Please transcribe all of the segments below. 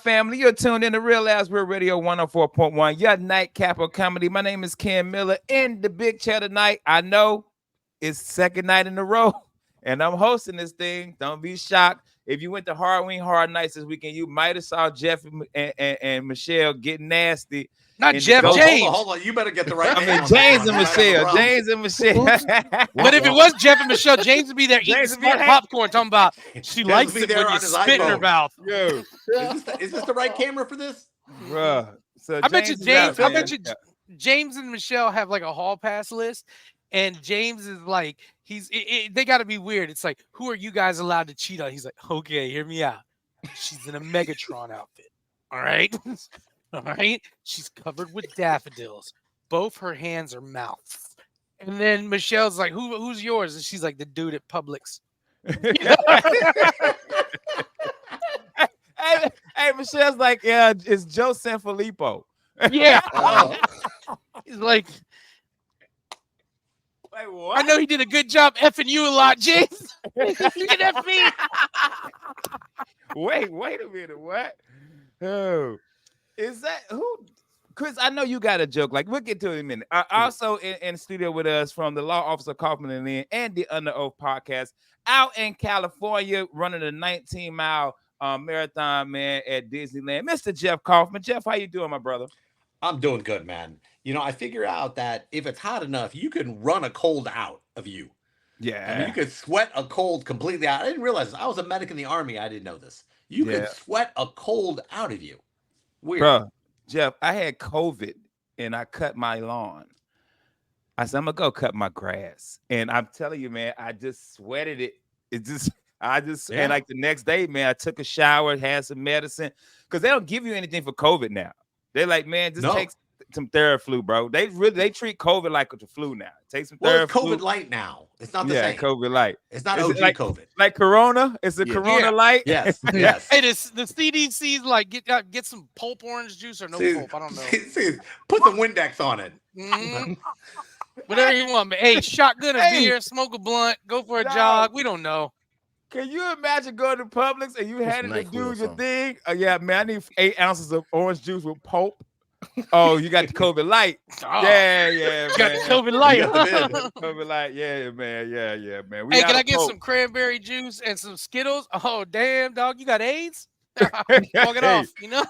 family? You're tuned in to Real As Real Radio 104.1, your nightcap of comedy. My name is Ken Miller in the big chair tonight. I know it's second night in a row, and I'm hosting this thing. Don't be shocked. If you went to Hard Nights this weekend, you might have saw Jeff and Michelle get nasty. Not Jeff, James. Hold on. You better get the right name. I mean, James and Michelle. But if it was Jeff and Michelle, James would be there eating smart popcorn, talking about she likes it when you spit in her mouth. Yo, is this the right camera for this, bruh? So I bet you James and Michelle have like a hall pass list, and James is like, they got to be weird. It's like, who are you guys allowed to cheat on? He's like, okay, hear me out. She's in a Megatron outfit. All right. All right. She's covered with daffodils. Both her hands are mouths. And then Michelle's like, who's yours? And she's like, the dude at Publix. Hey, Michelle's like, yeah, it's Joe Sanfilippo. Yeah. He's like, what? I know he did a good job effing you a lot, James. You can F me. Wait a minute. What? Oh, is that who? Chris, I know you got a joke. Like, we'll get to it in a minute. Also in the studio with us from the Law Officer Kaufman and Lynn and the Under Oath podcast out in California, running a 19-mile marathon, man, at Disneyland. Mr. Jeff Kaufman. Jeff, how you doing, my brother? I'm doing good, man. You know, I figure out that if it's hot enough, you can run a cold out of you. Yeah. I mean, you could sweat a cold completely out. I didn't realize this. I was a medic in the Army. I didn't know this. You could sweat a cold out of you. Weird. Bro, Jeff, I had COVID and I cut my lawn. I said, I'm going to go cut my grass. And I'm telling you, man, I just sweated it. And like the next day, man, I took a shower, had some medicine. Because they don't give you anything for COVID now. They're like, man, just take some Theraflu, bro. They treat COVID like it's a flu now. Take some Theraflu. It's COVID light now. It's not the same. COVID light. It's not OG COVID. Like Corona? It's a Corona light? Yes. Yes. Hey, the CDC's like, get some pulp orange juice or no pulp. I don't know. Put some Windex on it. Mm-hmm. Whatever you want. But hey, shotgun a beer, smoke a blunt, go for a jog. We don't know. Can you imagine going to Publix and you had to do your thing? Yeah, man, I need 8 ounces of orange juice with pulp. Oh, you got the COVID light. Oh, yeah, you man. got the COVID light. COVID light. Yeah, man. Yeah, man. Hey, can I get some cranberry juice and some Skittles? Oh, damn, dog. You got AIDS? Walk it off, you know?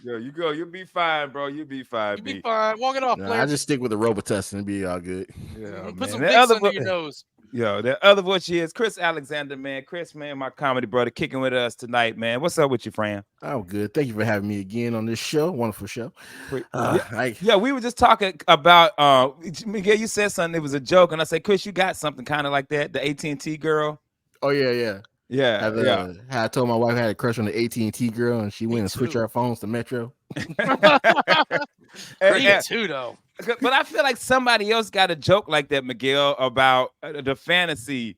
Yo, you go. You'll be fine, bro. You'll be fine. You'll be fine. Walk it off, player. I just stick with the Robitussin and be all good. Yeah, put some Vicks under your nose. Yo, the other voice is Chris Alexander, man. Chris, man, my comedy brother, kicking with us tonight, man. What's up with you, Fran? Oh, good. Thank you for having me again on this show. Wonderful show. We were just talking about Miguel. You said something. It was a joke, and I said, Chris, you got something kind of like that. The AT&T girl. Oh yeah. I told my wife I had a crush on the AT&T girl, and she went and switched our phones to Metro. Me too, though. But I feel like somebody else got a joke like that, Miguel, about the fantasy,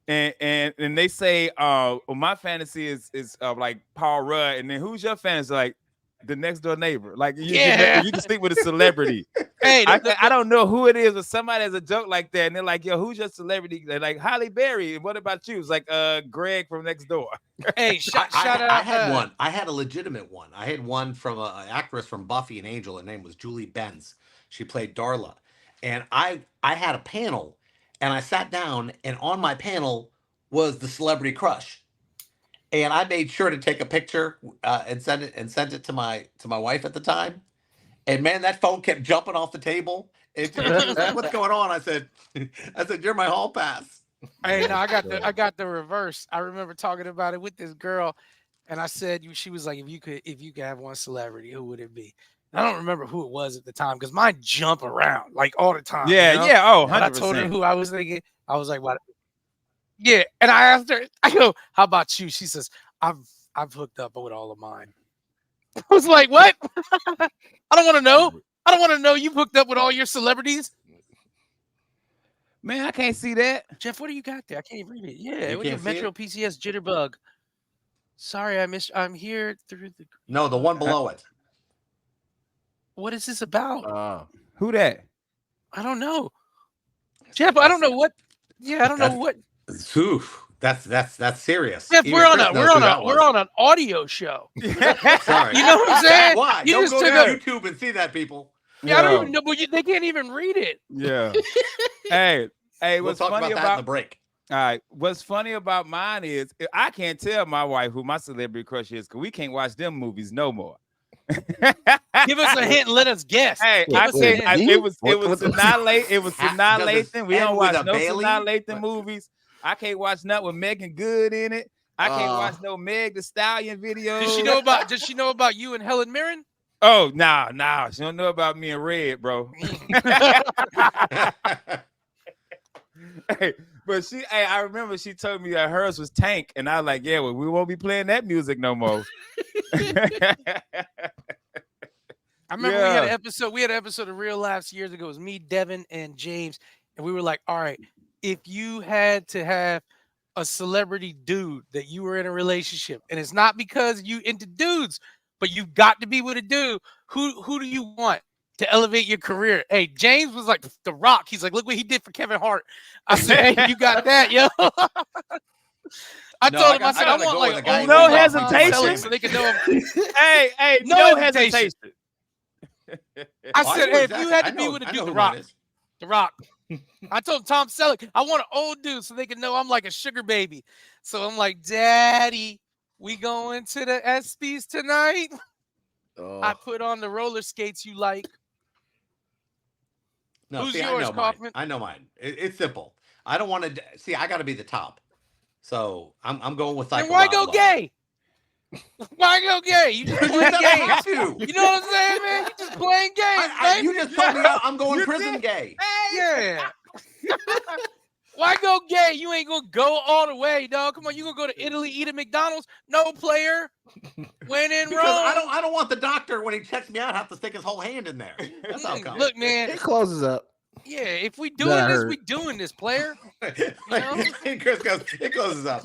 and they say, well, my fantasy is like Paul Rudd, and then who's your fantasy? Like the next door neighbor. Like you can sleep with a celebrity. Hey, I don't know who it is, but somebody has a joke like that, and they're like, yo, who's your celebrity? They're like Halle Berry. And what about you? It's like Greg from next door. Hey, shout out. I had one. I had a legitimate one. I had one from an actress from Buffy and Angel. Her name was Julie Benz. She played Darla. And I had a panel, and I sat down, and on my panel was the celebrity crush. And I made sure to take a picture and send it to my wife at the time. And man, that phone kept jumping off the table. It was like, what's going on? I said, you're my hall pass. Hey, no, I got the reverse. I remember talking about it with this girl, and I said, she was like, if you could have one celebrity, who would it be? I don't remember who it was at the time because mine jump around like all the time. Yeah, you know? yeah. Oh, 100%. And I told her who I was thinking. I was like, what? Yeah. And I asked her, I go, how about you? She says, I've hooked up with all of mine. I was like, what? I don't want to know. I don't want to know you've hooked up with all your celebrities. Man, I can't see that. Jeff, what do you got there? I can't even read it. Yeah, what your Metro PCS Jitterbug. Sorry, I'm here through the. No, the one below it. What is this about? Who that? I don't know. Jeff, I don't know what. Yeah, I don't know what. That's serious. Jeff, Even we're Chris knows who that was. on an audio show. Sorry. You know what I'm saying? Why? You Don't just go took to a- YouTube and see that, people. Yeah, I don't even know, but they can't even read it. Yeah. Hey, We'll what's talk funny about that in the break. all right, what's funny about mine is I can't tell my wife who my celebrity crush is because we can't watch them movies no more. Give us a hint and let us guess. Hey, Give us a hint. it was Sanaa Lathan. It was Sanaa Does it Lathan. We don't end with watch a no Bailey? Sanaa Lathan movies. I can't watch nothing with Megan Good in it. I can't watch no Meg the Stallion videos. Does she know about you and Helen Mirren? Oh, nah. She don't know about me and Red, bro. Hey, but I remember she told me that hers was Tank, and I was like, yeah, well, we won't be playing that music no more. I remember we had an episode of Real Laughs years ago. It was me, Devin, and James, and we were like, all right, if you had to have a celebrity dude that you were in a relationship, and it's not because you into dudes, but you got to be with a dude, who do you want to elevate your career? Hey, James was like The Rock. He's like, look what he did for Kevin Hart. I said, hey, you got that, yo. I told him, I said, I want like no hesitation, so they can know him. Hey, no hesitation. I said, hey, if you had to be with a dude, The Rock. I told Tom Selleck, I want an old dude so they can know I'm like a sugar baby. So I'm like, Daddy, we going to the ESPYs tonight? I put on the roller skates you like. No, Who's see, yours, Kaufman? I know mine. It's simple. I don't want to see. I got to be the top. So I'm going with like. And why go gay? Why go gay? You just playing games. You know what I'm saying, man? You just playing games, you just told me I'm going prison gay. Yeah. Why go gay? You ain't gonna go all the way, dog. Come on, you gonna go to Italy, eat at McDonald's? No, player. When in Rome. I don't want the doctor when he checks me out have to stick his whole hand in there. That's how it comes. Look, man. It closes up. Yeah, if we doing this, we doing this, player. You know? Chris goes, it closes up.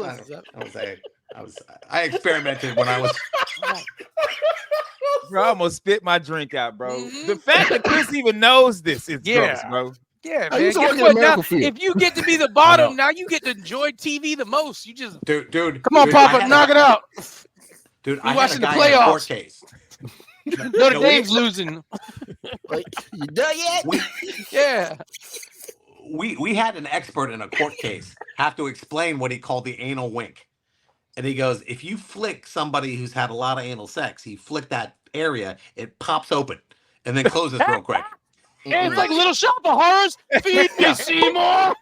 I experimented when I was. Bro, I almost spit my drink out, bro. The fact that Chris even knows this is gross, bro. Yeah, man. Guess what? Now, if you get to be the bottom, now you get to enjoy TV the most. You just dude. Come on, Papa, knock it out. Dude, we I watching had a the guy in a playoffs. court case. Notre Dame's losing. Like, you done yet? Yeah. We had an expert in a court case have to explain what he called the anal wink. And he goes, if you flick somebody who's had a lot of anal sex, you flick that area, it pops open and then closes real quick. Yeah, it's like Little Shop of Horrors. Feed me, Seymour.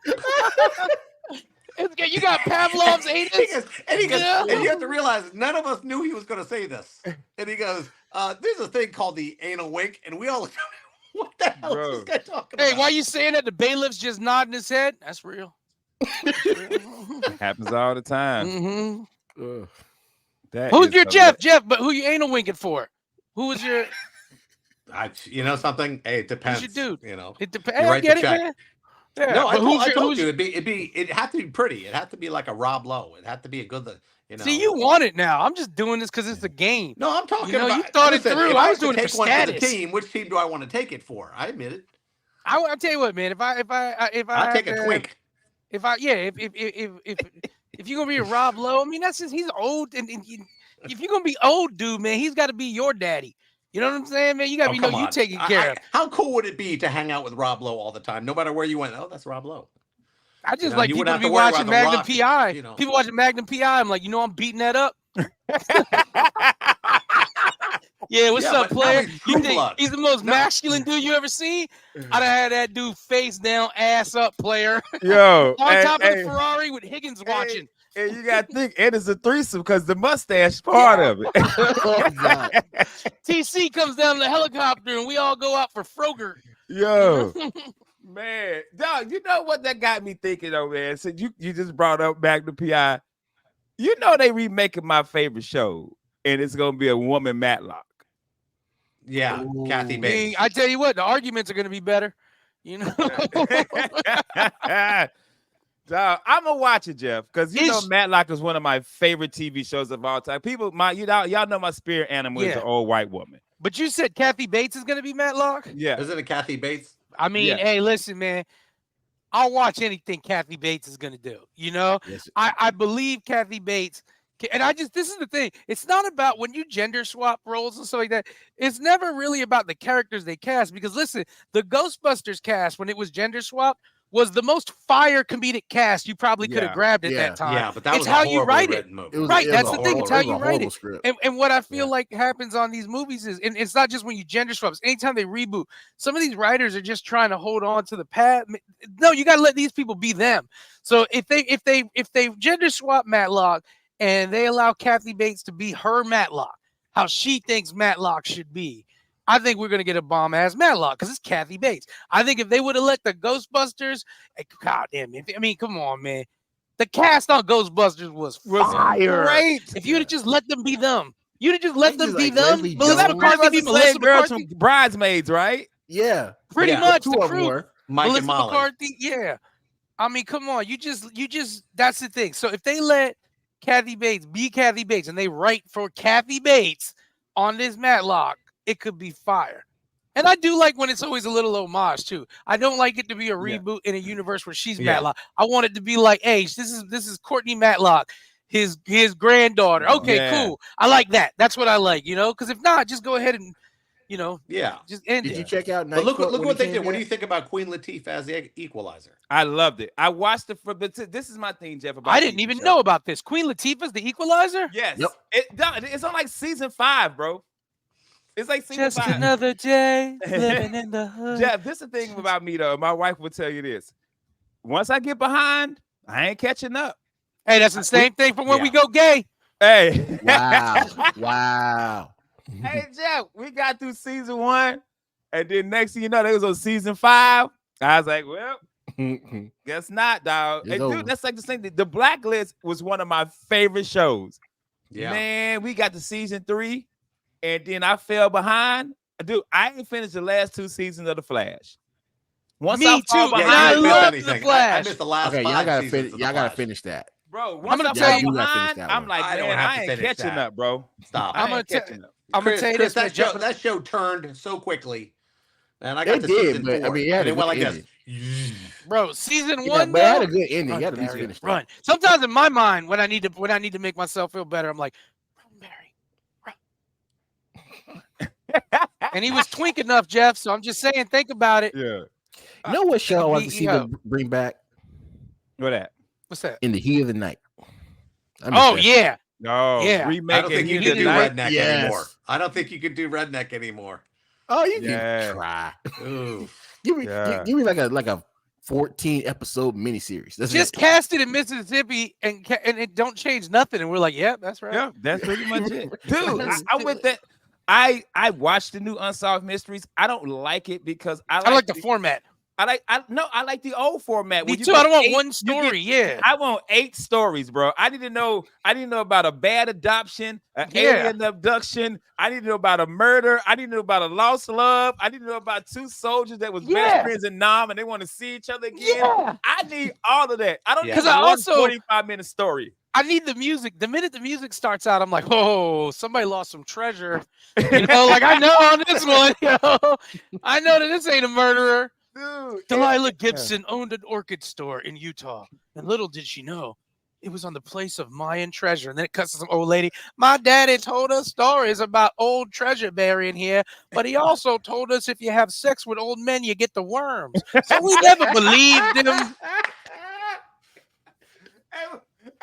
You got Pavlov's anus. And you have to realize none of us knew he was going to say this. And he goes, there's a thing called the anal wink. And we all looked, what the hell is this guy talking about? Hey, why you saying that? The bailiff's just nodding his head. That's real. It happens all the time. Who's your Jeff? Jeff, but who you anal winking for? Who was your... you know something? Hey, it depends. Who's your dude? You know, it depends. I get it, man. Yeah, no, I told you it had to be pretty. It had to be like a Rob Lowe. It had to be a good, you know. See, you want it now. I'm just doing this because it's a game. No, I'm talking about. You thought it through. I was doing it for status. The team, which team do I want to take it for? I admit it. I'll tell you what, man. If I take a twink. If you're gonna be a Rob Lowe, I mean that's just he's old and if you're gonna be old, dude, man, he's got to be your daddy. You know what I'm saying, man? You gotta you taking care of. How cool would it be to hang out with Rob Lowe all the time, no matter where you went? Oh, that's Rob Lowe. I just like people to be watching Magnum PI. You know. People watching Magnum PI. I'm like, I'm beating that up. Yeah, what's up, player? You think he's the most masculine dude you ever seen? I'd have had that dude face down, ass up, player. Yo, on top of the Ferrari with Higgins watching. And you gotta think it is a threesome because the mustache is part of it. TC comes down in the helicopter and we all go out for Froger. Yo, man, dog, you know what that got me thinking though, man? So you just brought up Magnum PI. You know they remaking my favorite show, and it's gonna be a woman Matlock. Yeah, Kathy Bates. I tell you what, the arguments are gonna be better. You know. I'm gonna watch it, Jeff, because you know Matlock is one of my favorite TV shows of all time. Y'all know my spirit animal is an old white woman. But you said Kathy Bates is gonna be Matlock? Yeah. Isn't it Kathy Bates? I mean, hey, listen, man. I'll watch anything Kathy Bates is going to do. You know, Yes. I believe Kathy Bates. And this is the thing. It's not about when you gender swap roles and stuff like that. It's never really about the characters they cast. Because listen, the Ghostbusters cast, when it was gender swap, was the most fire comedic cast you probably could have grabbed at that time. Yeah, but that it's was how a you write it. movie. Right, that's the thing. It's how you write it. Script. And what I feel like happens on these movies is, and it's not just when you gender swaps. Anytime they reboot, some of these writers are just trying to hold on to the past. No, you got to let these people be them. So if they gender swap Matlock and they allow Kathy Bates to be her Matlock, how she thinks Matlock should be, I think we're gonna get a bomb ass Matlock because it's Kathy Bates. I think if they would have let the Ghostbusters, God damn it! I mean, come on, man. The cast on Ghostbusters was fire. Great. If you'd have just let them be them, you'd have just let them be like them. Melissa McCarthy be Melissa girls McCarthy. from Bridesmaids, right? Yeah, Pretty much two the of crew. them. Mike Melissa and Molly. McCarthy, yeah. I mean, come on. You just that's the thing. So if they let Kathy Bates be Kathy Bates and they write for Kathy Bates on this Matlock, it could be fire. And I do like when it's always a little homage too. I don't like it to be a reboot in a universe where she's Matlock. I want it to be like, hey, this is Courtney Matlock, his granddaughter. Okay, cool. I like that. That's what I like, you know, because if not, just go ahead and, you know, just end it. Did you check out But look Night what they did. What do you think about Queen Latifah as the Equalizer? I loved it. I watched it but this is my thing, Jeff. About I didn't even know about this. Queen Latifah's the Equalizer? Yes. Yep. It's on like season 5, bro. It's like season Just 5. another day living in the hood. Jeff, this is the thing about me though. My wife would tell you this. Once I get behind, I ain't catching up. Hey, that's the same thing from when we go gay. Hey. Wow. Hey, Jeff, we got through season 1, and then next thing you know, they was on season 5. I was like, well, guess not, dog. Hey, dude, that's like the same thing. The Blacklist was one of my favorite shows. Yeah. Man, we got to season 3, and then I fell behind. Dude, I ain't finished the last 2 seasons of The Flash. Me too. I love The Flash. I missed the last 5 seasons. Y'all gotta finish that. Bro, once I'm gonna I tell fell you, behind, I'm like, I man, don't have I to ain't finish catching that. up, bro. Stop. I'm gonna tell you Chris, this. that show turned so quickly. And I got It to did, season 4. but I mean, it went like ending. this. Bro, season Yeah, 1 but it had though, a good ending. You run, got to Barry, finish that. run. Sometimes in my mind, when I need to make myself feel better, I'm like, run, Barry, run. And he was twink enough, Jeff. So I'm just saying, think about it. Yeah. You know what show I want to see them bring back? What that? What's that? In the Heat of the Night. Oh yeah. No, yeah. I don't think you can do redneck anymore. I don't think you can do redneck anymore. Oh, you can try. Give me like a 14 episode miniseries. Just cast it in Mississippi and it don't change nothing. And we're like, yeah, that's right. Yeah, that's pretty much it. Dude, I went that. I watched the new Unsolved Mysteries. I don't like it because I like the format. I like the old format. Me too. I don't want one story. I want 8 stories, bro. I need to know about a bad adoption, an alien abduction. I need to know about a murder. I need to know about a lost love. I need to know about 2 soldiers that was best friends in Nam and they want to see each other again. Yeah. I need all of that. I don't need a 45-minute story. I need the music. The minute the music starts out, I'm like, oh, somebody lost some treasure. You know, like I know on this one, you know, I know that this ain't a murderer. Dude, Delilah Gibson owned an orchid store in Utah, and little did she know it was on the place of Mayan treasure. And then it cuts to some old lady. My daddy told us stories about old treasure burying here, but he also told us if you have sex with old men, you get the worms. So we never believed him.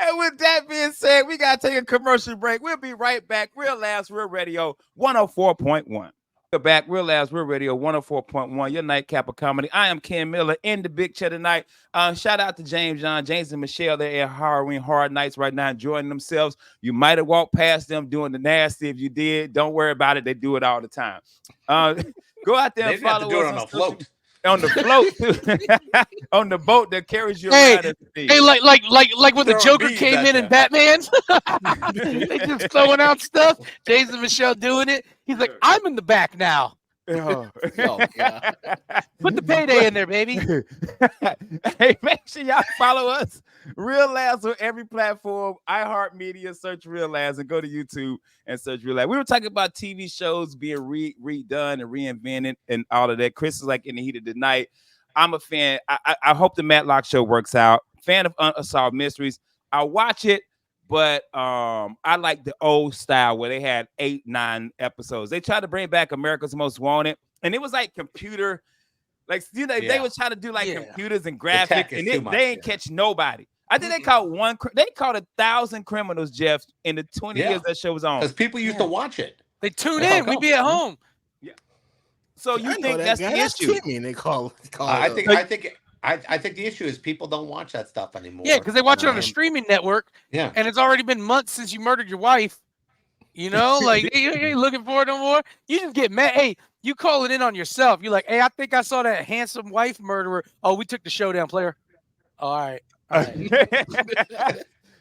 And with that being said, we got to take a commercial break. We'll be right back. Real Laughs, Real Radio 104.1. We're back. Real Laughs, Real Radio 104.1. Your nightcap of comedy. I am Ken Miller in the big chair tonight. Shout out to James and Michelle. They're at Halloween Hard Nights right now, enjoying themselves. You might have walked past them doing the nasty. If you did, don't worry about it. They do it all the time. Go out there and follow us on the float. On the float, on the boat that carries you around. Hey, like when the Joker came in and Batman, they just throwing out stuff. James and Michelle doing it. He's like, I'm in the back now. Oh, put the payday in there, baby. Hey, make sure y'all follow us. Real Laughs on every platform. iHeartMedia, search Real Laughs, and go to YouTube and search Real Laughs. We were talking about TV shows being redone and reinvented and all of that. Chris is like in the heat of the night. I'm a fan. I hope the Matlock Show works out. Fan of Unsolved Mysteries. I watch it, but I like the old style where they had 8, 9 episodes. They tried to bring back America's Most Wanted, and it was like computer, like they were trying to do like computers and graphics, and they ain't catch nobody. I think they caught 1,000 criminals, Jeff, in the 20 years that show was on. Because people used to watch it. They tune in. We'd be at home. Yeah. So you think that's the issue? Timmy, and they call I think the issue is people don't watch that stuff anymore. Yeah, because they watch it on a streaming network. Yeah. And it's already been months since you murdered your wife. You know, like you ain't looking for it no more. You just get mad. Hey, you call it in on yourself. You're like, hey, I think I saw that handsome wife murderer. Oh, we took the showdown, player. All right.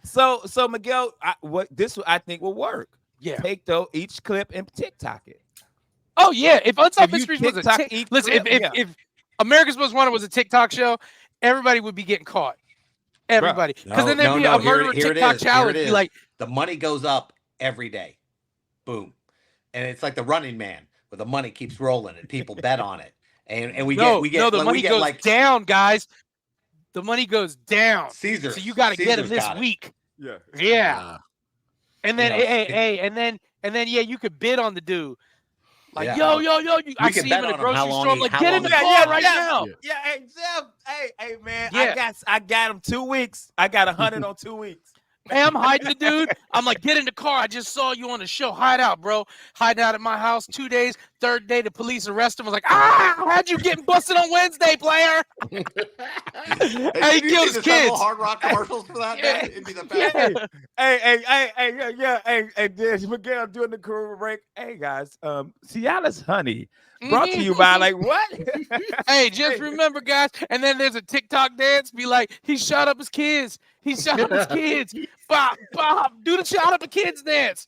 So Miguel, I think will work. Yeah. Take each clip and TikTok it. Oh yeah. If Unsolved Mysteries was listen, clip, if America's Most Wanted was a TikTok show, everybody would be getting caught. Everybody. Because then there'd be a murder TikTok challenge. Be like, the money goes up every day. Boom. And it's like the Running Man, where the money keeps rolling and people bet on it. And we get the money goes down, guys. The money goes down. Caesar. So you got to get them this week. Yeah. Yeah. And then and then you could bid on the dude. Like, yo, I see him in a grocery store. I'm like, get in the car right now. Yeah, hey, Jeff. Hey, man. Yeah. I got him 2 weeks. I got 100 on 2 weeks. Hey, I'm hiding the dude. I'm like, get in the car. I just saw you on the show. Hide out, bro. Hide out at my house 2 days. Third day, the police arrest him. I was like, how'd you get busted on Wednesday, player? Hey, he kills his kids. Hard Rock commercials for that. Yeah. It'd be the best. Hey, there's Miguel doing the career break. Hey, guys, Cialis Honey brought to you by like what? Hey, just remember, guys. And then there's a TikTok dance. Be like, he shot up his kids. He shot up his kids. Bob, do the shot up the kids dance.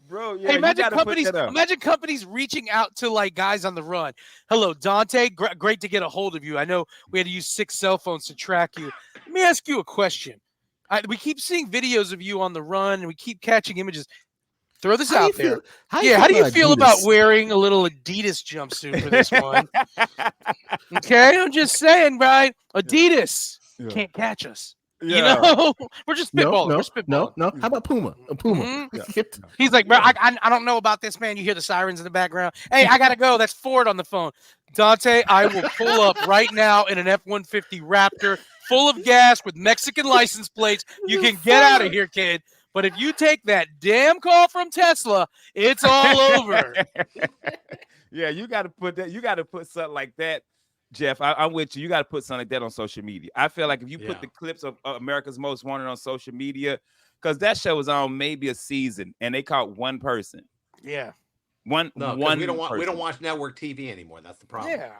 Bro, yeah, hey, imagine companies reaching out to like guys on the run. Hello, Dante. Great to get a hold of you. I know we had to use 6 cell phones to track you. Let me ask you a question. We keep seeing videos of you on the run, and we keep catching images. Throw this out there. How do you feel about wearing a little Adidas jumpsuit for this one? Okay, I'm just saying, right? Adidas can't catch us. Yeah. You know, we're just spitballing. No. How about Puma? Puma. Mm-hmm. He's like, bro, I don't know about this, man. You hear the sirens in the background. Hey, I gotta go. That's Ford on the phone. Dante, I will pull up right now in an F-150 Raptor full of gas with Mexican license plates. You can get out of here, kid. But if you take that damn call from Tesla, it's all over. Yeah, you got to put that. You got to put something like that. Jeff, I'm with you. You got to put something like that on social media. I feel like if you put the clips of America's Most Wanted on social media, because that show was on maybe a season, and they caught one person. Yeah, one. We don't watch network TV anymore. That's the problem. Yeah.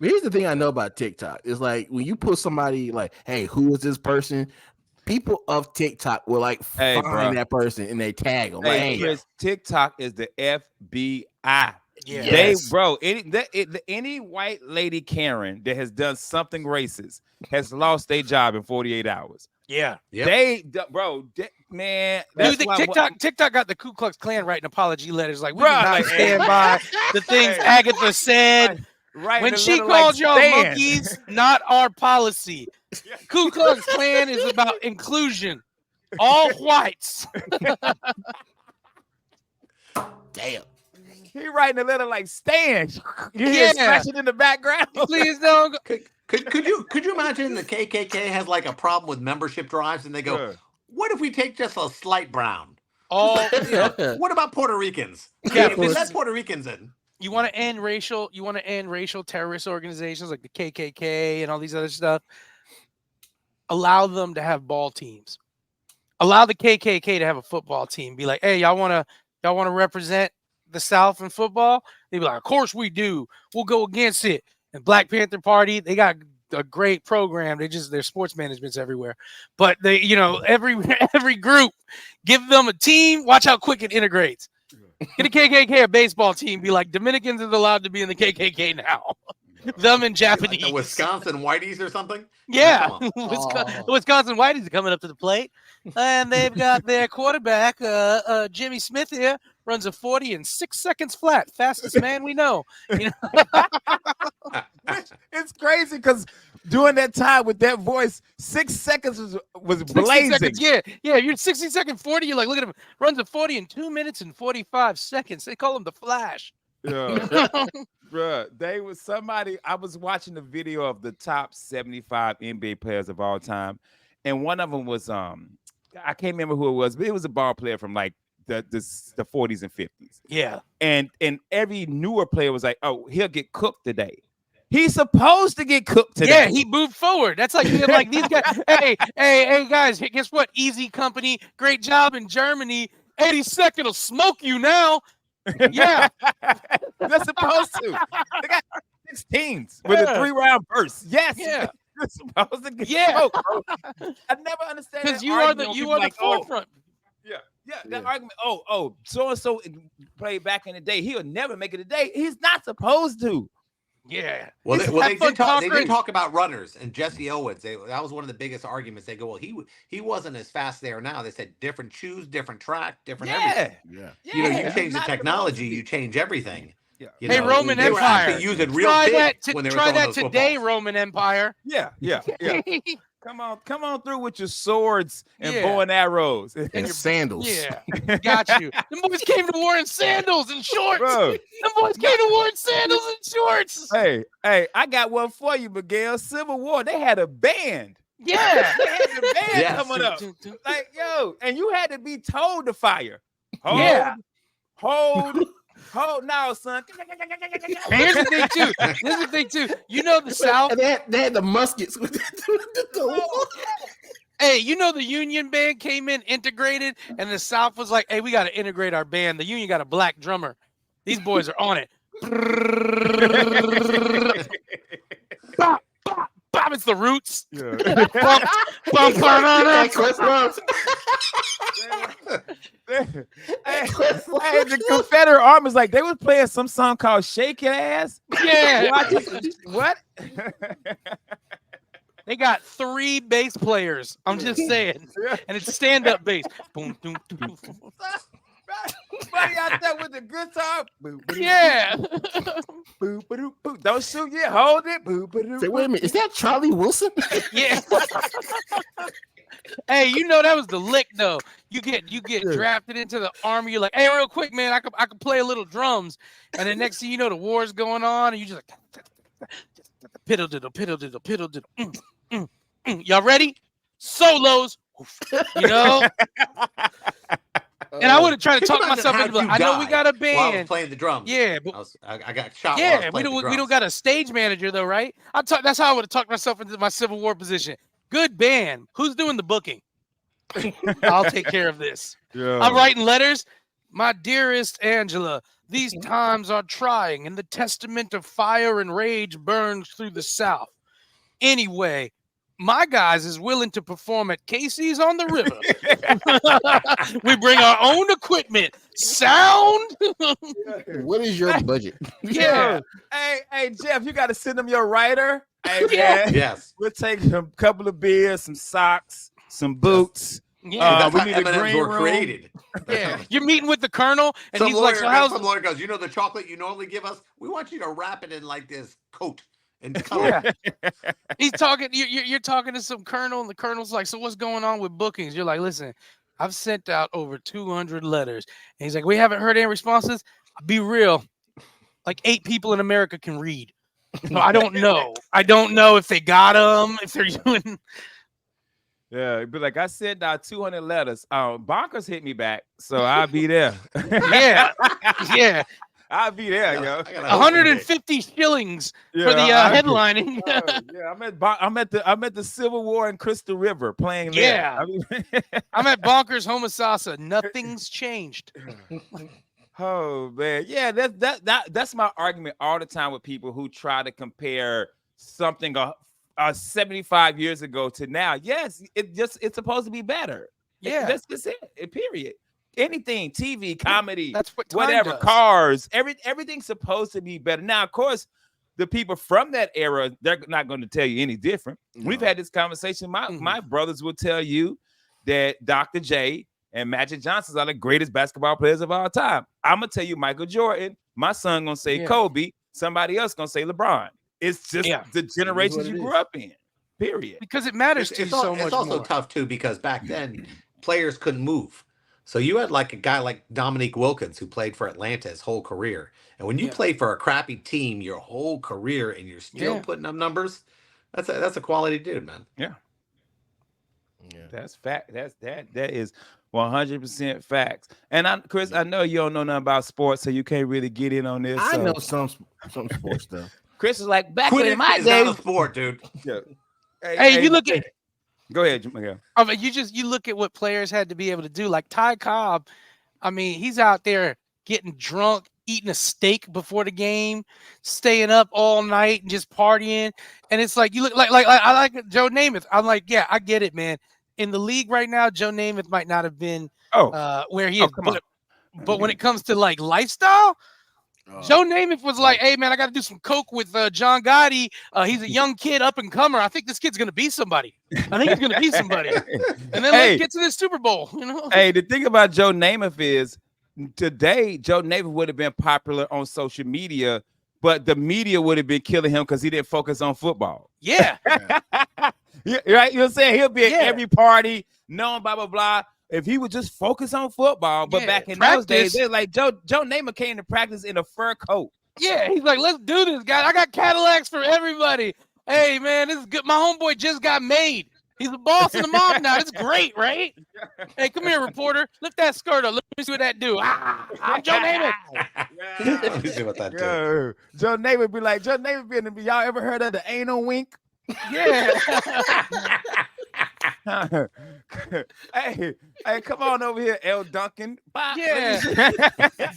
But here's the thing I know about TikTok. It's like when you put somebody like, "Hey, who is this person?" People of TikTok will like find that person and they tag them. Hey, Chris, TikTok is the FBI. Yeah. Any white lady Karen that has done something racist has lost their job in 48 hours. Yeah. Man. Dude, TikTok got the Ku Klux Klan writing apology letters like, we do not stand by the things Agatha said. Right. When she called y'all monkeys, not our policy. Ku Klux Klan is about inclusion. All whites. Damn. He writing a letter like Stan. You hear scratching in the background. Please don't. Could you imagine the KKK has like a problem with membership drives and they go, what if we take just a slight brown? Oh, what about Puerto Ricans? Yeah, if we let Puerto Ricans in. You want to end racial terrorist organizations like the KKK and all these other stuff. Allow them to have ball teams. Allow the KKK to have a football team. Be like, hey, y'all want to represent the South in football? They'd be like, of course we do. We'll go against it. And Black Panther Party, they got a great program. Their sports management's everywhere. But they, every group, give them a team. Watch how quick it integrates. Get a KKK a baseball team. Be like, Dominicans is allowed to be in the KKK now. Them and Japanese. Like the Wisconsin Whiteys or something? Yeah. Wisconsin Whiteys are coming up to the plate. And they've got their quarterback, Jimmy Smith here, runs a 40 in 6 seconds flat. Fastest man we know. It's crazy because during that time with that voice, 6 seconds was blazing. Seconds, yeah. You're 60-second 40. You're like, look at him, runs a 40 in 2 minutes and 45 seconds. They call him the Flash. Yeah. Bruh, they was somebody. I was watching a video of the top 75 NBA players of all time, and one of them was I can't remember who it was, but it was a ball player from like the 40s and 50s. Yeah. And every newer player was like, oh, he'll get cooked today. He's supposed to get cooked today. Yeah, he moved forward. That's like these guys. hey, guys, guess what? Easy Company, great job in Germany. 82nd will smoke you now. Yeah. They're supposed to. They got 6 teams with a 3-round burst. Yes. Yeah. You're supposed to get Yeah. smoked, bro. I never understand Because that you are argument the when people like, forefront. That argument. So and so played back in the day. He'll never make it today. He's not supposed to. Yeah. Well, they did conquering. talk about runners and Jesse Owens. That was one of the biggest arguments. They go, well, he wasn't as fast there now. They said different shoes, different track, different everything. Yeah. You know, you change the technology, you change everything. Yeah. You Hey, know, Roman they were Empire. actually using real Try big that, when they were try throwing that those today, footballs. Roman Empire. Yeah. Come on through with your swords and Yeah. bow and arrows And sandals. Yeah, got you. Them boys came to war in sandals and shorts. Bro. Them boys came to war in sandals and shorts. Hey, I got one for you, Miguel. Civil War, they had a band. Yeah. They had the band Yes. coming up. Like, yo, and you had to be told to fire. Hold, Yeah. hold now, son. And here's the thing too. You know the South. And they had the muskets with Hey, you know the Union band came in integrated, and the South was like, "Hey, we got to integrate our band." The Union got a black drummer. These boys are on it. Bop, bop, bop. It's the Roots. Yeah. Bump, bump, bump, Chris Ross. Hey, the Confederate Army's like they was playing some song called "Shake Your Ass." Yeah. What? They got 3 bass players. I'm just saying. And it's stand-up bass. Boom, boom, boom, boom. Buddy out there with the guitar. Yeah. Boo, ba-doo, boo. Don't shoot yet. Hold it. Boo, ba-doo, Say, wait a minute, is that Charlie Wilson? Yeah. Hey, you know that was the lick though. You get drafted into the army. You're like, hey, real quick, man, I could play a little drums. And then next thing you know, the war's going on, and you just like piddle diddle, piddle diddle, piddle diddle. Y'all ready? Solos. You know? And I would have tried to talk myself into like, I know we got a while I was band. playing the drums. Yeah, but I got shot. yeah, we don't got a stage manager though, right? That's how I would have talked myself into my Civil War position. Good band. Who's doing the booking? I'll take care of this. Yeah. I'm writing letters. My dearest Angela, these times are trying, and the testament of fire and rage burns through the South. Anyway, my guys is willing to perform at Casey's on the river. We bring our own equipment. Sound? What is your budget? Yeah. Hey, Jeff, you got to send them your writer. Hey, Yeah. man, Yes. we'll take a couple of beers, some socks, some boots. Yeah. That's we how need a M&Ms green were room. created. Yeah. You're meeting with the colonel, and Some he's lawyer, like, so how's some lawyer goes, you know the chocolate you normally give us? We want you to wrap it in like this coat and color. Yeah. He's talking, you're talking to some colonel, and the colonel's like, so what's going on with bookings? You're like, listen, I've sent out over 200 letters. And he's like, we haven't heard any responses. Be real. Like 8 people in America can read. So I don't know. I don't know if they got them, if they're doing. Yeah, but like I sent out 200 letters. Bonkers hit me back, so I'll be there. Yeah. Yeah. I'll be there, yo. 150 shillings for the headlining. I'm at the Civil War in Crystal River playing there. Yeah. I mean, I'm at Bonkers Homosassa. Nothing's changed. oh man, yeah, that's my argument all the time with people who try to compare something 75 years ago to now. Yes, it's supposed to be better. Yeah. That's just it. Period. Anything, TV, comedy, That's what time whatever, does. cars, everything's supposed to be better. Now, of course, the people from that era, they're not going to tell you any different. No. We've had this conversation. My brothers will tell you that Dr. J and Magic Johnson are the greatest basketball players of all time. I'm gonna tell you Michael Jordan. My son gonna say Yeah. Kobe. Somebody else gonna say LeBron. It's just the generations you grew up in. Period. Because it matters to you so much. It's also more. tough too because back then players couldn't move. So you had like a guy like Dominique Wilkins who played for Atlanta his whole career. And when you play for a crappy team your whole career and you're still putting up numbers, that's a quality dude, man. Yeah. That's fact. That is 100% facts. And Chris, I know you don't know nothing about sports, so you can't really get in on this. I know some sports stuff. Chris is like, back Quidditch in my is day, not a sport, dude. Yeah. Hey, you look at. Go ahead, Miguel. I mean, you look at what players had to be able to do. Like Ty Cobb, I mean, he's out there getting drunk, eating a steak before the game, staying up all night and just partying. And it's like you look like I like Joe Namath. I'm like, yeah, I get it, man. In the league right now, Joe Namath might not have been where he is. But when it comes to like lifestyle, Joe Namath was like, hey, man, I got to do some coke with John Gotti. He's a young kid, up and comer. I think this kid's going to be somebody. I think he's going to be somebody. And then let's get to this Super Bowl. You know? Hey, the thing about Joe Namath is today, Joe Namath would have been popular on social media, but the media would have been killing him because he didn't focus on football. Yeah. Right? You know what I'm saying? He'll be at every party, known, blah, blah, blah. If he would just focus on football, but back in those days, they're like Joe Namath came to practice in a fur coat. Yeah, he's like, let's do this, guys. I got Cadillacs for everybody. Hey, man, this is good. My homeboy just got made. He's the boss of the mob now. It's great, right? Hey, come here, reporter. Lift that skirt up. Let me see what that do. I'm Joe Namath. Let me see what that do. Joe Namath be like, y'all ever heard of the anal wink? Yeah. hey, come on over here, L. Duncan. Yeah.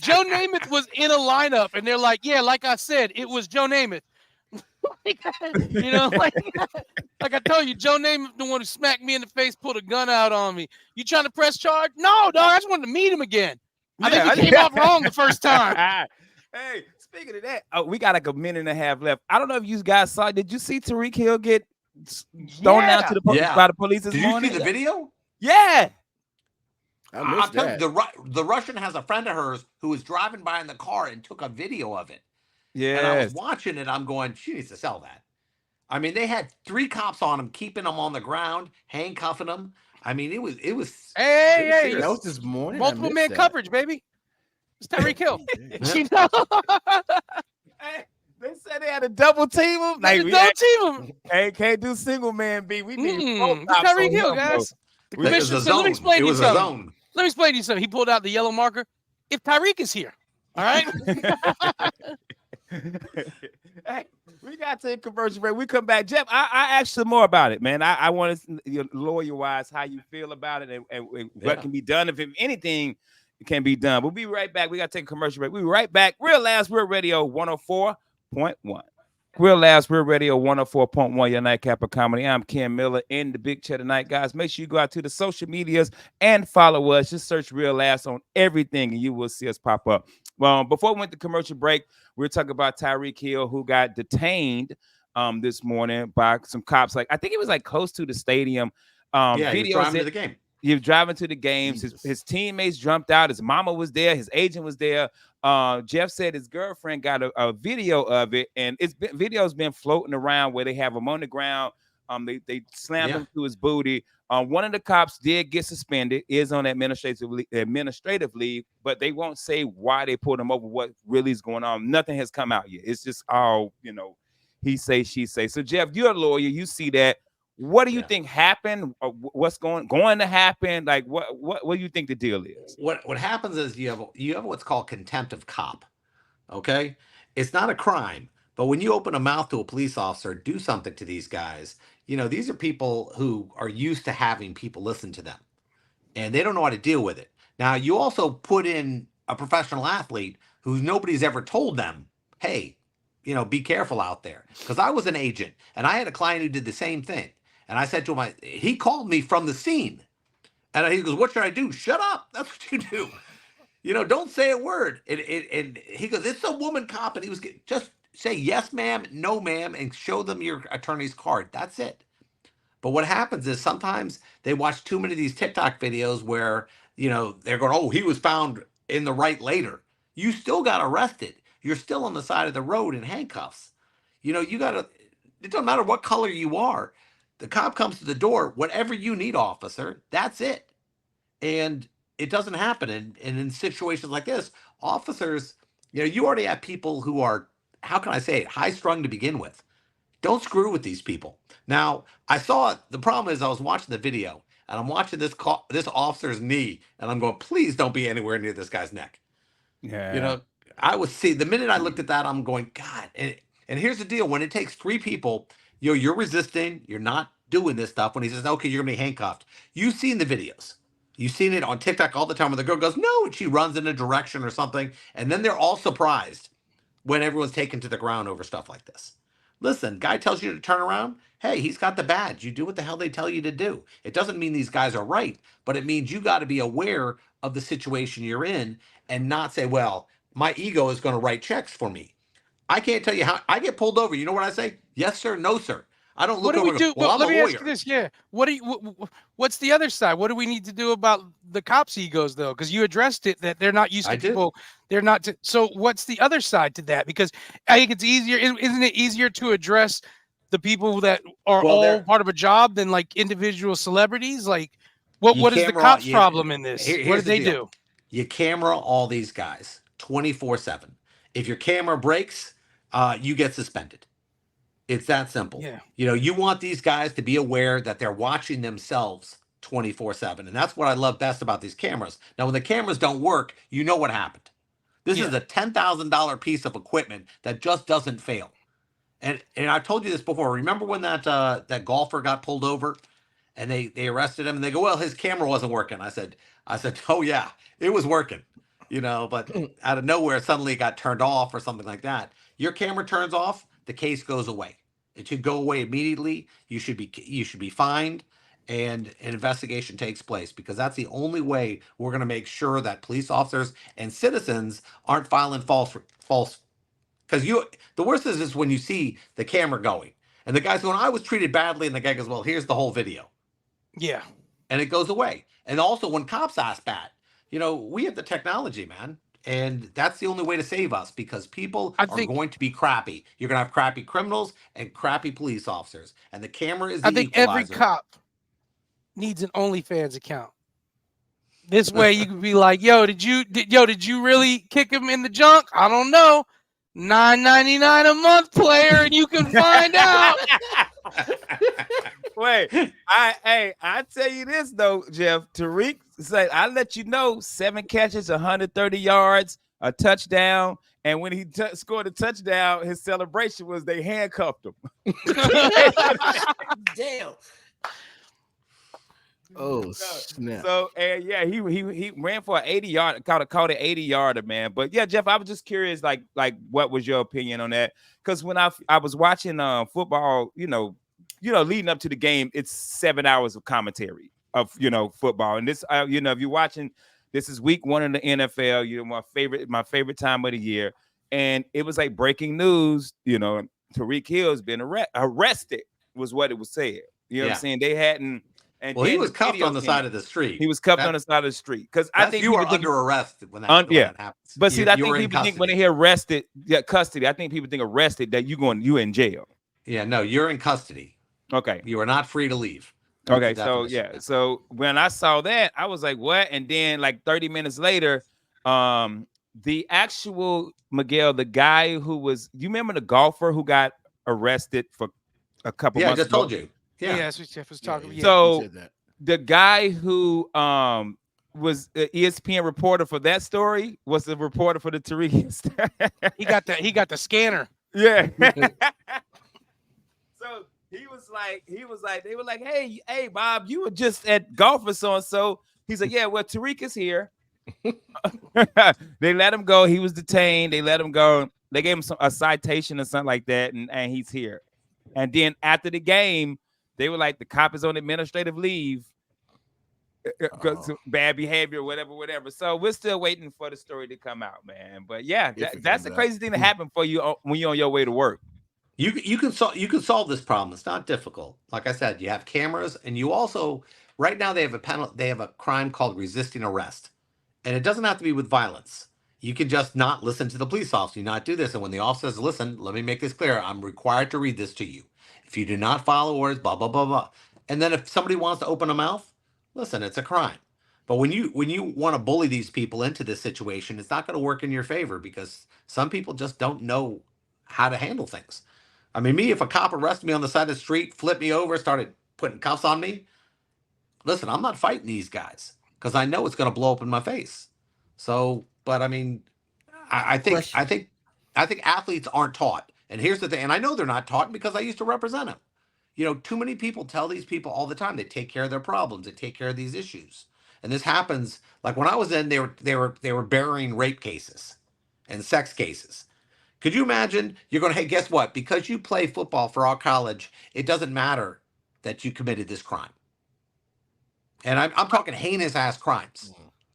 Joe Namath was in a lineup, and they're like, yeah, like I said, it was Joe Namath. You know, like I told you, Joe Namath, the one who smacked me in the face, pulled a gun out on me. You trying to press charge? No, dog. I just wanted to meet him again. I think he came off wrong the first time. Hey, speaking of that, we got like a minute and a half left. I don't know if you guys saw. Did you see Tyreek Hill get thrown down to the by the police this morning? Did you see the video? Yeah. I missed that. The Russian has a friend of hers who was driving by in the car and took a video of it. Yeah. And I was watching it. I'm going, she needs to sell that. I mean, they had 3 cops on him, keeping him on the ground, handcuffing him. I mean, it was. Hey, that was this morning. Multiple man coverage, baby. It's Tyreek Hill. You know? Hey, they said they had a double team him. Like, double team him. Hey, can't do single man B. We need Tyreek Hill, guys. The commissioner said, let me explain to you something. Let me explain to you something. He pulled out the yellow marker. If Tyreek is here, all right? Hey, we got to take a commercial break. We come back. Jeff, I asked you more about it, man. I want to, lawyer-wise, how you feel about it and what can be done, if anything can be done. We'll be right back. We got to take a commercial break. We'll be right back. Real Last Real Radio 104.1. Real Last Real Radio 104.1, your nightcap of comedy. I'm Ken Miller in the big chair tonight, guys. Make sure you go out to the social medias and follow us. Just search Real Last on everything, and you will see us pop up. Well, before we went to commercial break, we were talking about Tyreek Hill, who got detained this morning by some cops. Like, I think it was like close to the stadium. He was driving to the game. He was driving to the games. His teammates jumped out. His mama was there. His agent was there. Jeff said his girlfriend got a video of it, and video's been floating around where they have him on the ground. They slammed him to his booty. One of the cops did get suspended, is on administrative leave, but they won't say why they pulled him over, what really is going on. Nothing has come out yet. It's just all, he say, she say. So, Jeff, you're a lawyer. You see that. What do you think happened? Or what's going to happen? Like, what do you think the deal is? What happens is you have what's called contempt of cop. Okay, it's not a crime, but when you open a mouth to a police officer, do something to these guys. These are people who are used to having people listen to them, and they don't know how to deal with it. Now, you also put in a professional athlete who nobody's ever told them, hey, be careful out there. Because I was an agent, and I had a client who did the same thing. And I said to him, he called me from the scene. And he goes, what should I do? Shut up. That's what you do. Don't say a word. And he goes, it's a woman cop. And he was just say yes, ma'am, no, ma'am, and show them your attorney's card. That's it. But what happens is sometimes they watch too many of these TikTok videos where, they're going, oh, he was found in the right later. You still got arrested. You're still on the side of the road in handcuffs. You know, you got to, it doesn't matter what color you are. The cop comes to the door, whatever you need, officer, that's it. And it doesn't happen. And in situations like this, officers, you know, you already have people who are, how can I say it, high strung to begin with. Don't screw with these people. Now, I saw it. The problem is I was watching the video and I'm watching this officer's knee and I'm going, please don't be anywhere near this guy's neck. Yeah. You know, I was see the minute I looked at that, I'm going, God. And here's the deal: when it takes 3 people, you know, you're resisting, you're not doing this stuff. When he says, "Okay, you're gonna be handcuffed," you've seen the videos, you've seen it on TikTok all the time. When the girl goes, "No," and she runs in a direction or something, and then they're all surprised when everyone's taken to the ground over stuff like this. Listen, guy tells you to turn around. Hey, he's got the badge. You do what the hell they tell you to do. It doesn't mean these guys are right, but it means you got to be aware of the situation you're in and not say, well, my ego is going to write checks for me. I can't tell you how I get pulled over. You know what I say? Yes, sir. No, sir. I don't look What do over. we do? Well, Let I'm me a ask you lawyer. this. Yeah. What's the other side? What do we need to do about the cops' egos, though? Because you addressed it that they're not used to people. They're not. So what's the other side to that? Because I think it's easier. Isn't it easier to address the people that are all part of a job than like individual celebrities? Like, what is the cops' problem in this? What did they do? You camera all these guys 24/7. If your camera breaks, you get suspended. It's that simple. Yeah. You know, you want these guys to be aware that they're watching themselves 24/7. And that's what I love best about these cameras. Now, when the cameras don't work, you know what happened. This is a $10,000 piece of equipment that just doesn't fail. And I've told you this before. Remember when that golfer got pulled over and they arrested him and they go, well, his camera wasn't working. I said, oh yeah, it was working. You know, but out of nowhere, suddenly it got turned off or something like that. Your camera turns off, the case goes away. It should go away immediately. You should be fined, and an investigation takes place, because that's the only way we're going to make sure that police officers and citizens aren't filing false. Because the worst is when you see the camera going and the guy's going, I was treated badly, and the guy goes, well, here's the whole video. Yeah. And it goes away. And also when cops ask that, you know, we have the technology, man. And that's the only way to save us, because people are going to be crappy. You're going to have crappy criminals and crappy police officers. And the camera is the equalizer. Every cop needs an OnlyFans account. This way you can be like, yo, did you really kick him in the junk? I don't know. $9.99 a month, player, and you can find out. Wait, I tell you this though, Jeff. Tariq said, I let you know, 7 catches, 130 yards, a touchdown, and when he scored a touchdown, his celebration was they handcuffed him. Damn. Oh snap! So yeah, he ran for an 80-yard, caught an 80-yarder, man. But yeah, Jeff, I was just curious, like what was your opinion on that? Because when I was watching football, you know, leading up to the game, it's 7 hours of commentary of football, and this if you're watching, this is week 1 in the NFL. My favorite time of the year, and it was like breaking news. Tyreek Hill's been arrested, was what it was said. You know what I'm saying? They hadn't. And well, he was cuffed on the side of the street. He was cuffed on the side of the street, because I think you are under arrest when that happens. But see, I think people think when they hear arrested, custody. I think people think arrested that you in jail. Yeah, no, you're in custody. Okay, you are not free to leave. Okay, so so when I saw that, I was like, what? And then like 30 minutes later, the actual Miguel, the guy who was, you remember the golfer who got arrested for a couple months ago? I just told you. Yeah, that's what Jeff was talking about. So the guy who was an ESPN reporter for that story was the reporter for the Tariq. he got the scanner. Yeah. So he was like, they were like, hey, Bob, you were just at golf or so. He's like, yeah, well, Tariq is here. They let him go. He was detained. They let him go. They gave him a citation or something like that, and he's here. And then after the game, they were like, the cop is on administrative leave because bad behavior, whatever. So we're still waiting for the story to come out, man. But yeah, that's the crazy thing that happened for you when you're on your way to work. You can solve this problem. It's not difficult. Like I said, you have cameras, and you also right now they have a crime called resisting arrest, and it doesn't have to be with violence. you can just not listen to the police officer, you not do this. And when the officer says, listen, let me make this clear. I'm required to read this to you. If you do not follow orders, blah, blah, blah, blah. And then if somebody wants to open a mouth, listen, it's a crime. But when you want to bully these people into this situation, it's not going to work in your favor because some people just don't know how to handle things. I mean, me, if a cop arrested me on the side of the street, flipped me over, started putting cuffs on me, listen, I'm not fighting these guys because I know it's going to blow up in my face. So, but I mean, I think athletes aren't taught. And here's the thing, and I know they're not taught because I used to represent them. You know, too many people tell these people all the time they take care of their problems, they take care of these issues. And this happens, like when I was in, they were burying rape cases and sex cases. Could you imagine? You're going to, hey, guess what? Because you play football for our college, it doesn't matter that you committed this crime. And I'm talking heinous ass crimes.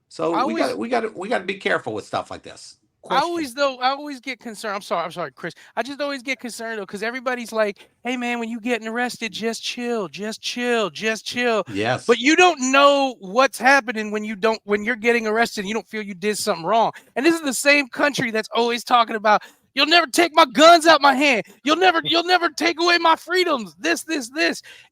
So we got to be careful with stuff like this. Question. I always get concerned. I'm sorry, Chris. I just always get concerned though, because everybody's like, hey man, when you getting arrested, just chill. Yes. But you don't know what's happening when you're getting arrested and you don't feel you did something wrong. And this is the same country that's always talking about, you'll never take my guns out my hand. You'll never take away my freedoms. This.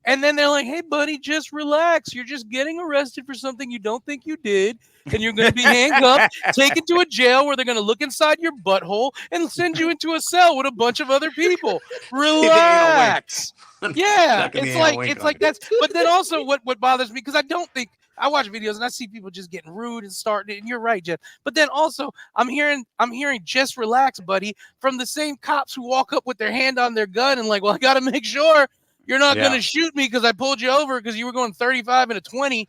And then they're like, hey buddy, just relax. You're just getting arrested for something you don't think you did. And you're going to be handcuffed, taken to a jail where they're going to look inside your butthole and send you into a cell with a bunch of other people. Relax. Yeah, it's like that's. But then also, what bothers me, because I watch videos and I see people just getting rude and starting. And you're right, Jeff. But then also, I'm hearing just relax, buddy, from the same cops who walk up with their hand on their gun and like, well, I got to make sure you're not going to shoot me because I pulled you over because you were going 35 and a 20.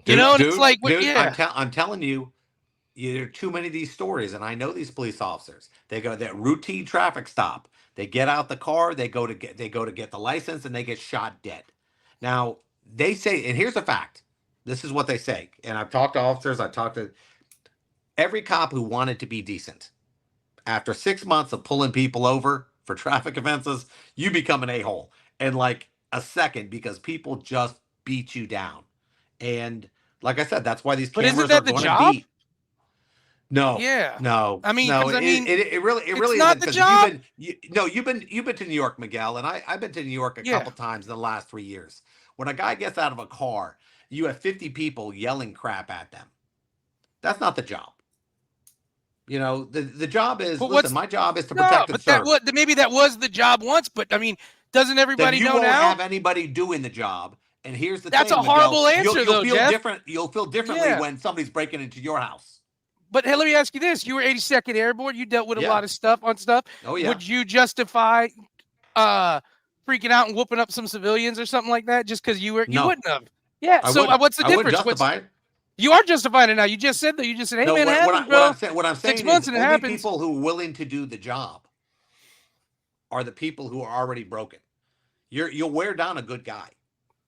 You know, and it's like, I'm telling you, there are too many of these stories, and I know these police officers. They go that routine traffic stop. They get out the car, they go to get the license, and they get shot dead. Now they say, and here's a fact. This is what they say, and I've talked to officers. I've talked to every cop who wanted to be decent. After 6 months of pulling people over for traffic offenses, you become an a-hole in like a second because people just beat you down. And like I said, that's why these cameras are going to be. No. Yeah. No. I mean, it really not the job. You've been to New York, Miguel, and I've been to New York a couple times in the last 3 years. When a guy gets out of a car, you have 50 people yelling crap at them. That's not the job. You know, the job is. Listen, my job is to protect and serve. Maybe that was the job once, but I mean, doesn't everybody know now? You won't have anybody doing the job. And here's the thing. That's a horrible answer, you'll feel Jeff. different. You'll feel differently when somebody's breaking into your house. But hey, let me ask you this: you were 82nd Airborne. You dealt with a lot of stuff. Oh yeah. Would you justify freaking out and whooping up some civilians or something like that just because you wouldn't have? Yeah. What's the difference? Justify it. You are justifying it now. You just said that. You just said, "Hey man, what I'm saying 6 months and it happens." People who are willing to do the job are the people who are already broken. You'll wear down a good guy.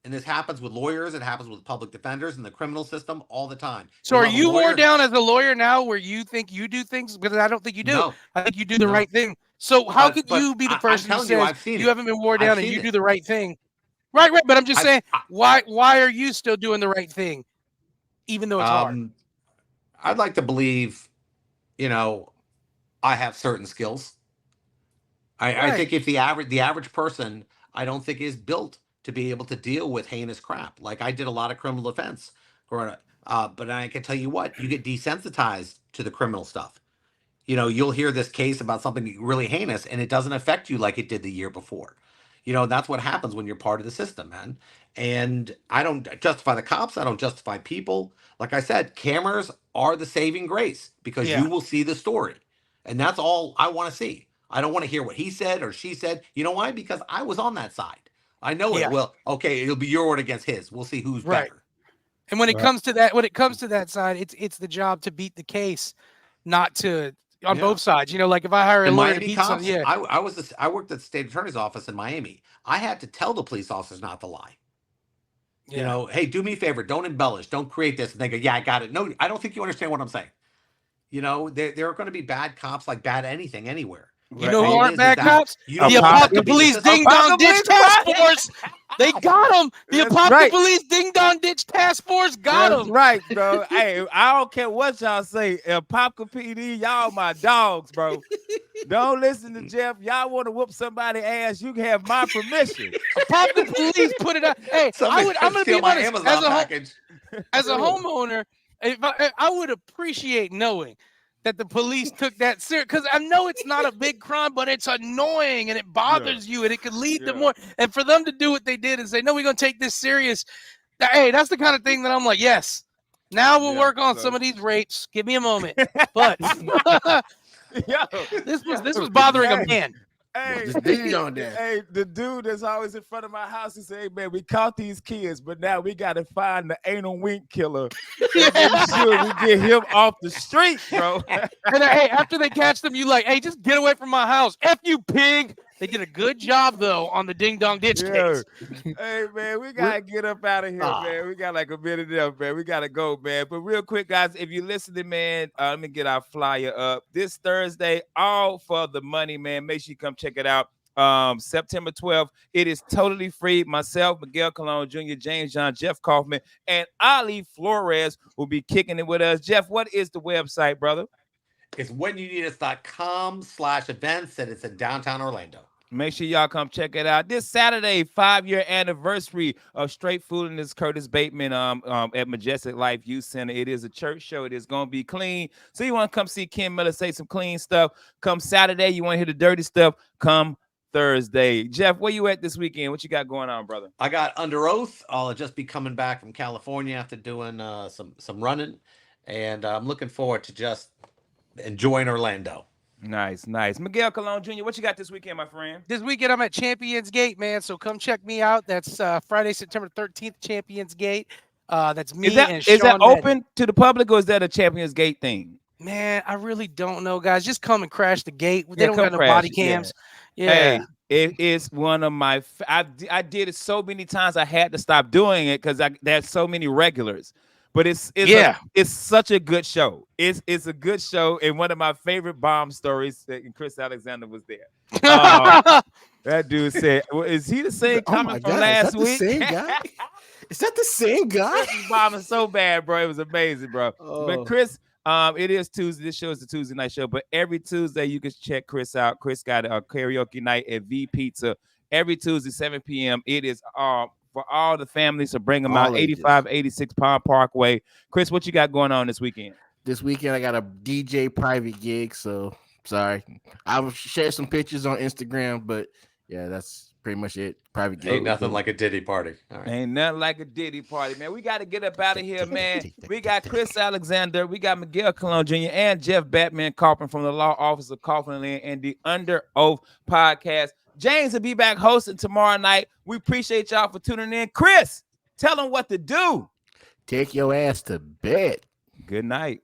And this happens with lawyers. It happens with public defenders in the criminal system all the time. So are you wore down as a lawyer now where you think you do things? Because I don't think you do. No. I think you do the right thing. So how could you be the person who says you haven't been wore down and you do the right thing? Right. But I'm just saying, why are you still doing the right thing? Even though it's hard. I'd like to believe, I have certain skills. I think if the average person, I don't think is built to be able to deal with heinous crap. Like I did a lot of criminal defense growing up. But I can tell you what, you get desensitized to the criminal stuff. You'll hear this case about something really heinous and it doesn't affect you like it did the year before. That's what happens when you're part of the system, man. And I don't justify the cops. I don't justify people. Like I said, cameras are the saving grace because you will see the story. And that's all I want to see. I don't want to hear what he said or she said. You know why? Because I was on that side. I know it will. Okay, it'll be your word against his. We'll see who's better. And when it comes to that side, it's the job to beat the case, not to on both sides. Like if I hire a lawyer to beat something, I worked at the state attorney's office in Miami. I had to tell the police officers not to lie. Hey, do me a favor, don't embellish, don't create this. And they go, yeah, I got it. No, I don't think you understand what I'm saying. There are going to be bad cops like bad anything anywhere. You know who aren't bad cops? The Police Ding Dong Ditch Task Force. They got him. The Apopka Police Ding Dong Ditch Task Force got him. That's right, bro. Hey, I don't care what y'all say. Apopka PD, y'all my dogs, bro. Don't listen to Jeff. Y'all want to whoop somebody's ass, you can have my permission. Apopka Police put it up. Hey, I'm going to be honest. As a homeowner, I would appreciate knowing that the police took that serious, because I know it's not a big crime, but it's annoying and it bothers you and it could lead to more. And for them to do what they did and say, no, we're going to take this serious. Hey, that's the kind of thing that I'm like, yes, now we'll work on some of these rapes. Give me a moment. But this was bothering a man. Hey, hey, the dude that's always in front of my house, he said, hey, man, we caught these kids, but now we got to find the anal wink killer. Make sure we get him off the street, bro. And hey, after they catch them, you like, hey, just get away from my house. F you, pig. They did a good job, though, on the Ding Dong Ditch case. Hey, man, we got to get up out of here, man. We got like a minute left, man. We got to go, man. But real quick, guys, if you're listening, man, let me get our flyer up. This Thursday, All for the Money, man. Make sure you come check it out. September 12th. It is totally free. Myself, Miguel Colon Jr., James John, Jeff Kaufman, and Ali Flores will be kicking it with us. Jeff, what is the website, brother? It's whenyouneedus.com/events, and it's in downtown Orlando. Make sure y'all come check it out. This Saturday, 5-year anniversary of Straight Foolishness, Curtis Bateman at Majestic Life Youth Center. It is a church show. It is going to be clean. So you want to come see Ken Miller say some clean stuff. Come Saturday. You want to hear the dirty stuff. Come Thursday. Jeff, where you at this weekend? What you got going on, brother? I got Under Oath. I'll just be coming back from California after doing some running. And I'm looking forward to just enjoying Orlando. Nice. Miguel Colon Jr., what you got this weekend, my friend? This weekend, I'm at Champions Gate, man. So come check me out. That's Friday, September 13th, Champions Gate. That's me and Sean. Is that open to the public, or is that a Champions Gate thing? Man, I really don't know, guys. Just come and crash the gate. They don't got no body cams. Yeah. Hey, it is one of my. I did it so many times I had to stop doing it because there's so many regulars. But it's such a good show. It's a good show, and one of my favorite bomb stories. And Chris Alexander was there. That dude said, well, "Is he the same comment from last week?" Same guy? Is that the same guy? Chris was bombing so bad, bro. It was amazing, bro. But Chris, it is Tuesday. This show is the Tuesday night show, but every Tuesday you can check Chris out. Chris got a karaoke night at V Pizza every Tuesday, 7 p.m. It is for all the families, so bring them out. 8586 Palm Parkway. Chris, what you got going on this weekend? This weekend I got a DJ private gig, so sorry. I'll share some pictures on Instagram, but yeah, that's pretty much it. Private gig. Ain't nothing like a Diddy party. All right. Ain't nothing like a Diddy party, man. We got to get up out of here, man. We got Chris Alexander, we got Miguel Colon Jr., and Jeff Batman Kaufman from the Law Office of Kaufman and the Under Oath podcast. James will be back hosting tomorrow night. We appreciate y'all for tuning in. Chris, tell them what to do. Take your ass to bed. Good night.